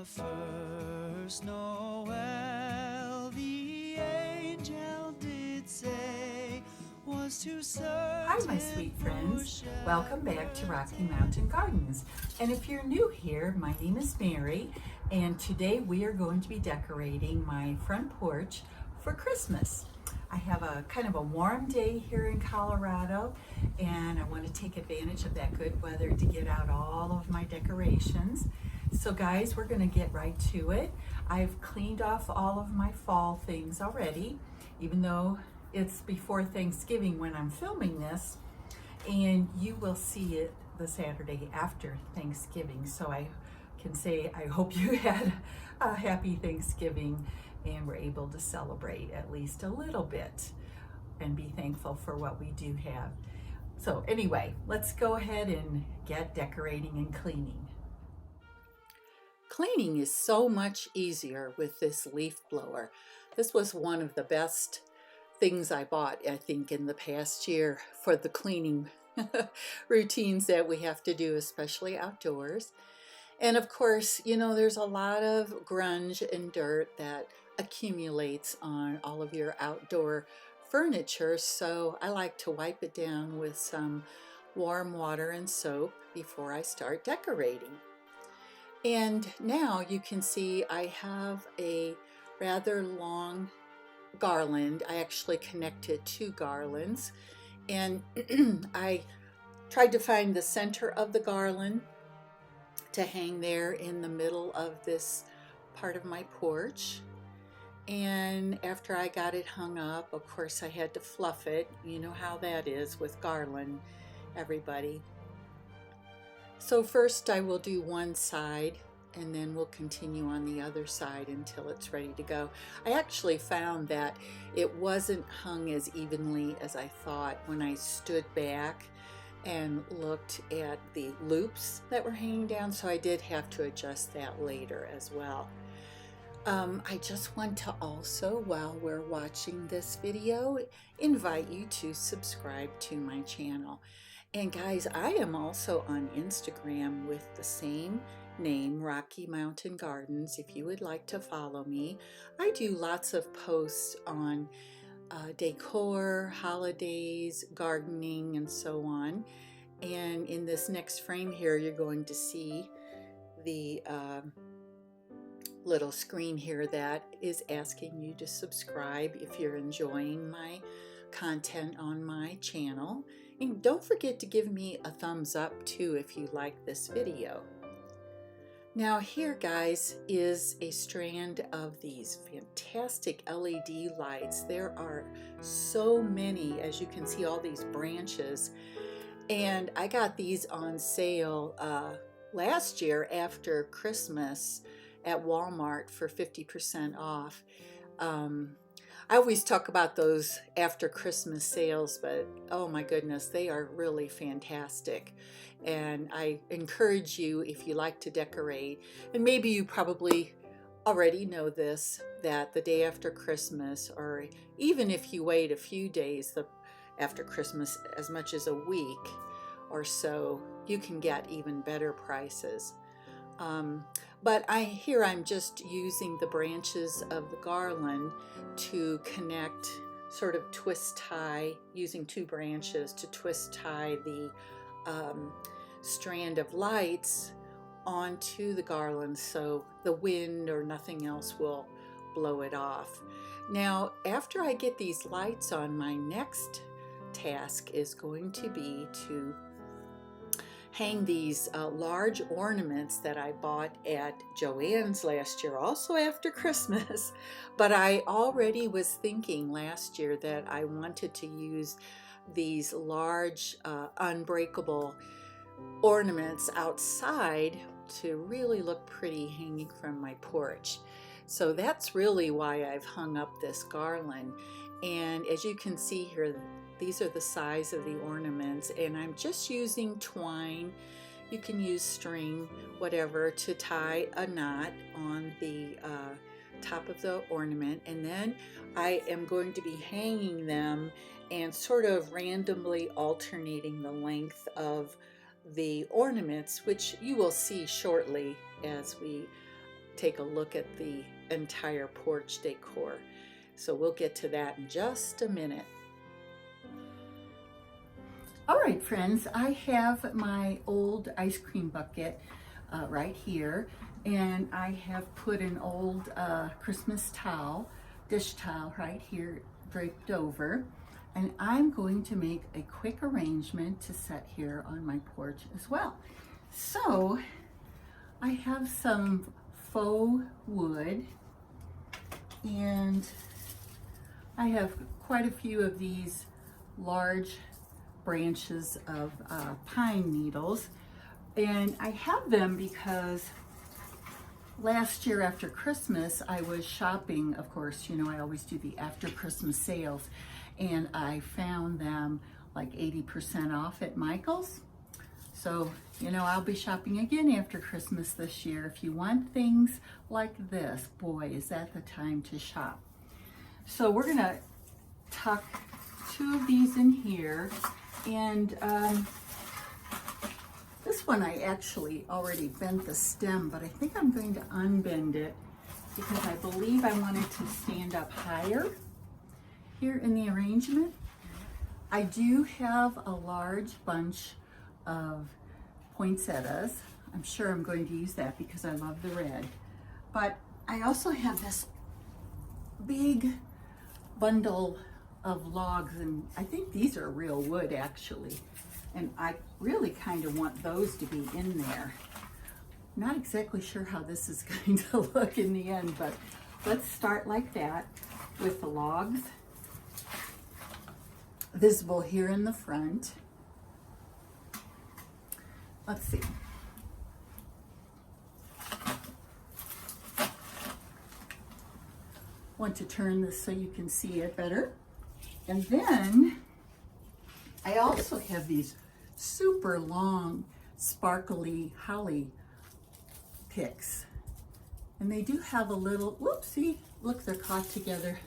the first Noel, the angel did say, was to certain. Hi, my sweet friends. Welcome back to Rocky Mountain Gardens. And if you're new here, my name is Mary, and today we are going to be decorating my front porch for Christmas. I have a kind of a warm day here in Colorado, and I want to take advantage of that good weather to get out all of my decorations. So guys, we're going to get right to it. I've cleaned off all of my fall things already, even though it's before Thanksgiving when I'm filming this, and you will see it the Saturday after Thanksgiving. So I can say I hope you had a happy Thanksgiving and were able to celebrate at least a little bit and be thankful for what we do have. So anyway, let's go ahead and get decorating and cleaning. Cleaning is so much easier with this leaf blower. This was one of the best things I bought, I think, in the past year for the cleaning routines that we have to do, especially outdoors. And of course, you know, there's a lot of grunge and dirt that accumulates on all of your outdoor furniture, so I like to wipe it down with some warm water and soap before I start decorating. And now you can see I have a rather long garland. I actually connected two garlands, and I tried to find the center of the garland to hang there in the middle of this part of my porch. And after I got it hung up, of course I had to fluff it. You know how that is with garland, everybody. So first I will do one side, and then we'll continue on the other side until it's ready to go. I actually found that it wasn't hung as evenly as I thought when I stood back and looked at the loops that were hanging down, so I did have to adjust that later as well. I just want to also, while we're watching this video, invite you to subscribe to my channel. And guys, I am also on Instagram with the same name, Rocky Mountain Gardens, if you would like to follow me. I do lots of posts on decor, holidays, gardening, and so on. And in this next frame here, you're going to see the little screen here that is asking you to subscribe if you're enjoying my content on my channel. And don't forget to give me a thumbs up too if you like this video. Now here, guys, is a strand of these fantastic LED lights. There are so many, as you can see, all these branches. And I got these on sale last year after Christmas at Walmart for 50% off. I always talk about those after Christmas sales, but oh my goodness, they are really fantastic. And I encourage you, if you like to decorate, and maybe you probably already know this, that the day after Christmas, or even if you wait a few days after Christmas, as much as a week or so, you can get even better prices. But I'm just using the branches of the garland to connect, sort of twist tie, using two branches to twist tie the strand of lights onto the garland so the wind or nothing else will blow it off. Now, after I get these lights on, my next task is going to be to hang these large ornaments that I bought at Joann's last year, also after Christmas. But I already was thinking last year that I wanted to use these large unbreakable ornaments outside to really look pretty hanging from my porch. So that's really why I've hung up this garland. And as you can see here, these are the size of the ornaments, and I'm just using twine. You can use string, whatever, to tie a knot on the top of the ornament, and then I am going to be hanging them and sort of randomly alternating the length of the ornaments, which you will see shortly as we take a look at the entire porch decor. So we'll get to that in just a minute. All right, friends, I have my old ice cream bucket right here, and I have put an old Christmas towel, dish towel right here draped over, and I'm going to make a quick arrangement to set here on my porch as well. So I have some faux wood, and I have quite a few of these large branches of pine needles, and I have them because last year after Christmas I was shopping. Of course, you know, I always do the after Christmas sales, and I found them like 80% off at Michael's. So, you know, I'll be shopping again after Christmas this year. If you want things like this, boy, is that the time to shop. So we're gonna tuck 2 of these in here, and this one I actually already bent the stem, but I think I'm going to unbend it because I believe I want it to stand up higher here in the arrangement. I do have a large bunch of poinsettias. I'm sure I'm going to use that because I love the red. But I also have this big bundle of logs, and I think these are real wood actually. And I really kind of want those to be in there. Not exactly sure how this is going to look in the end, but let's start like that with the logs visible here in the front. Let's see. Want to turn this so you can see it better. And then I also have these super long, sparkly holly picks. And they do have a little, whoopsie, look, they're caught together.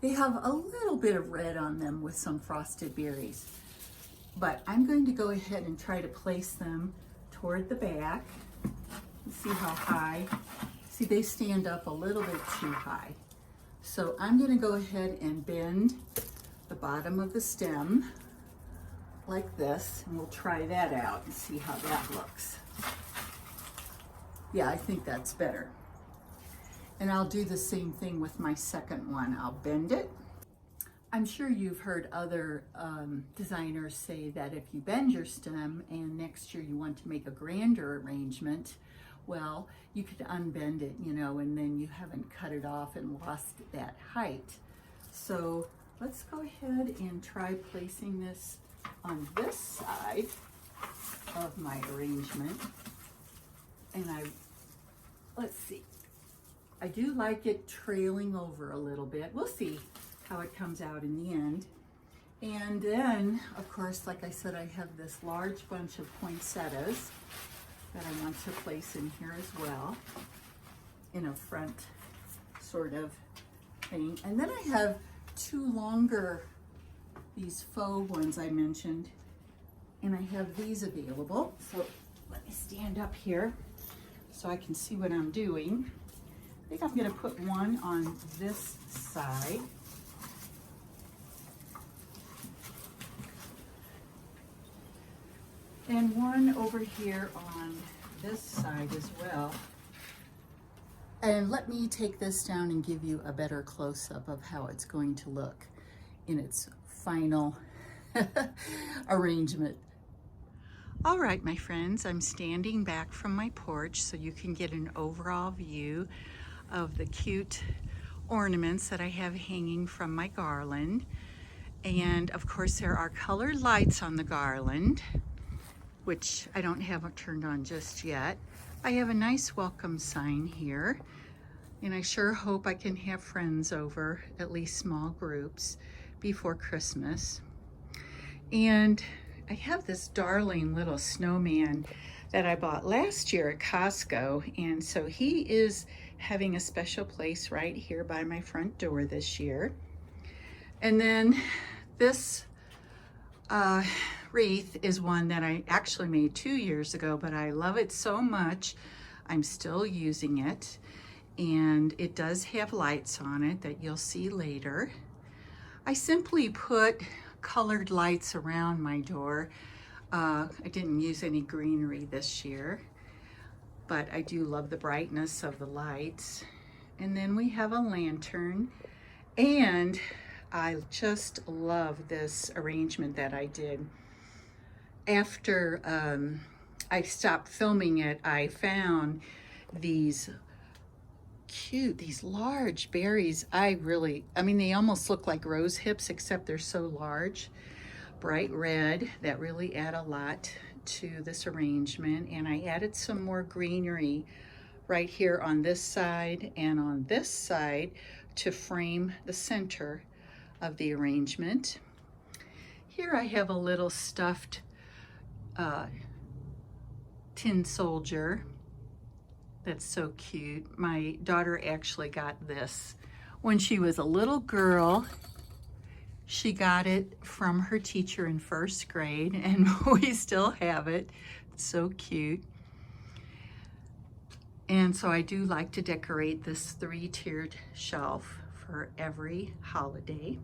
They have a little bit of red on them with some frosted berries. But I'm going to go ahead and try to place them toward the back. See how high. See, they stand up a little bit too high. So I'm going to go ahead and bend the bottom of the stem like this, and we'll try that out and see how that looks. Yeah, I think that's better. And I'll do the same thing with my second one. I'll bend it. I'm sure you've heard other designers say that if you bend your stem and next year you want to make a grander arrangement, well, you could unbend it, you know, and then you haven't cut it off and lost that height. So let's go ahead and try placing this on this side of my arrangement. And let's see, I do like it trailing over a little bit. We'll see how it comes out in the end. And then, of course, like I said, I have this large bunch of poinsettias that I want to place in here as well, in a front sort of thing. And then I have 2 longer, these faux ones I mentioned, and I have these available. So let me stand up here so I can see what I'm doing. I think I'm going to put one on this side. And one over here on this side as well. And let me take this down and give you a better close-up of how it's going to look in its final arrangement. All right, my friends, I'm standing back from my porch so you can get an overall view of the cute ornaments that I have hanging from my garland. And of course there are colored lights on the garland, which I don't have turned on just yet. I have a nice welcome sign here, and I sure hope I can have friends over, at least small groups, before Christmas. And I have this darling little snowman that I bought last year at Costco, and so he is having a special place right here by my front door this year. And then this wreath is one that I actually made 2 years ago, but I love it so much. I'm still using it, and it does have lights on it that you'll see later. I simply put colored lights around my door. I didn't use any greenery this year, but I do love the brightness of the lights. And then we have a lantern, and I just love this arrangement that I did. After I stopped filming it, I found these large berries. I mean, they almost look like rose hips, except they're so large, bright red, that really add a lot to this arrangement. And I added some more greenery right here on this side and on this side to frame the center of the arrangement. Here I have a little stuffed tin soldier that's so cute. My daughter actually got this when she was a little girl. She got it from her teacher in first grade, and we still have it. It's so cute. And so I do like to decorate this 3-tiered shelf for every holiday.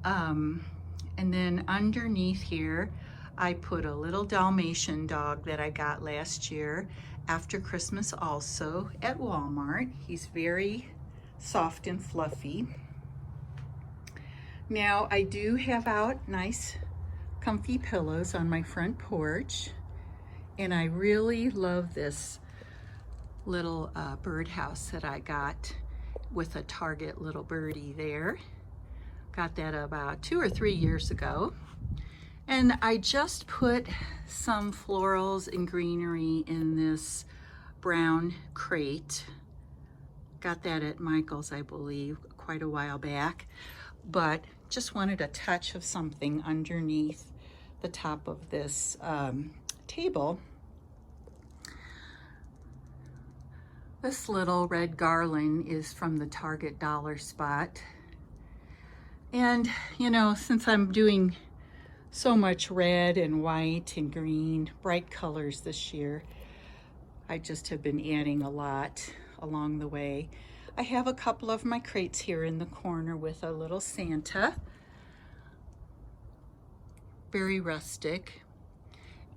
And then underneath here, I put a little Dalmatian dog that I got last year after Christmas also at Walmart. He's very soft and fluffy. Now I do have out nice comfy pillows on my front porch, and I really love this little birdhouse that I got with a Target little birdie there. Got that about 2 or 3 years ago. And I just put some florals and greenery in this brown crate. Got that at Michael's, I believe, quite a while back. But just wanted a touch of something underneath the top of this table. This little red garland is from the Target dollar spot. And, you know, since I'm doing so much red and white and green, bright colors this year, I just have been adding a lot along the way. I have a couple of my crates here in the corner with a little Santa. Very rustic.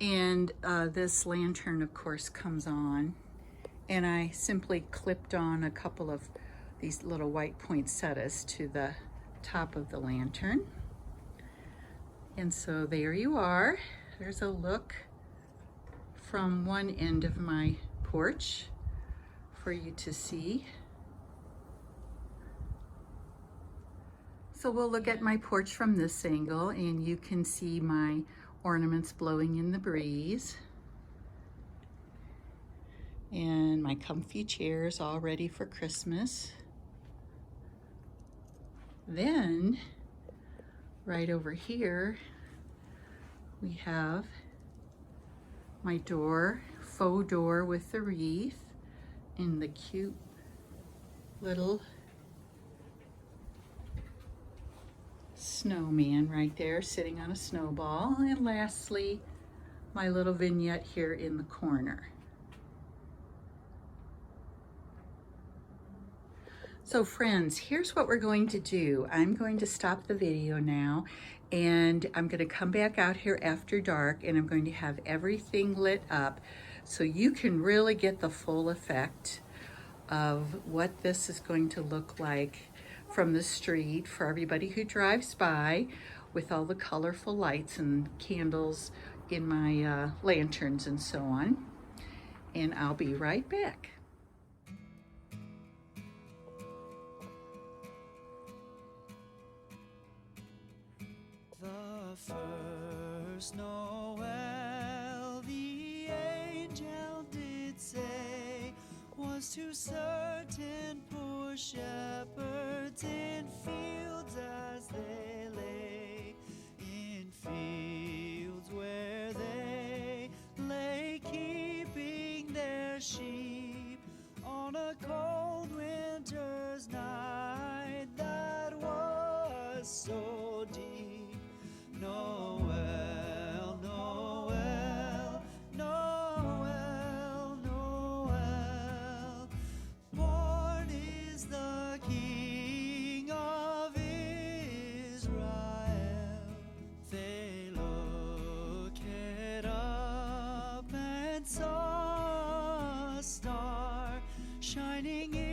And this lantern, of course, comes on. And I simply clipped on a couple of these little white poinsettias to the top of the lantern. And so there you are. There's a look from one end of my porch for you to see. So we'll look at my porch from this angle, and you can see my ornaments blowing in the breeze. And my comfy chairs all ready for Christmas. Then, right over here, we have my door, faux door with the wreath, and the cute little snowman right there sitting on a snowball. And lastly, my little vignette here in the corner. So friends, here's what we're going to do. I'm going to stop the video now, and I'm going to come back out here after dark, and I'm going to have everything lit up so you can really get the full effect of what this is going to look like from the street for everybody who drives by, with all the colorful lights and candles in my lanterns and so on. And I'll be right back. The first Noel, the angel did say, was to certain poor shepherds in fields as they lay, in fields where they lay keeping their sheep on a cold winter's night that was so deep. Noel, Noel, Noel, shining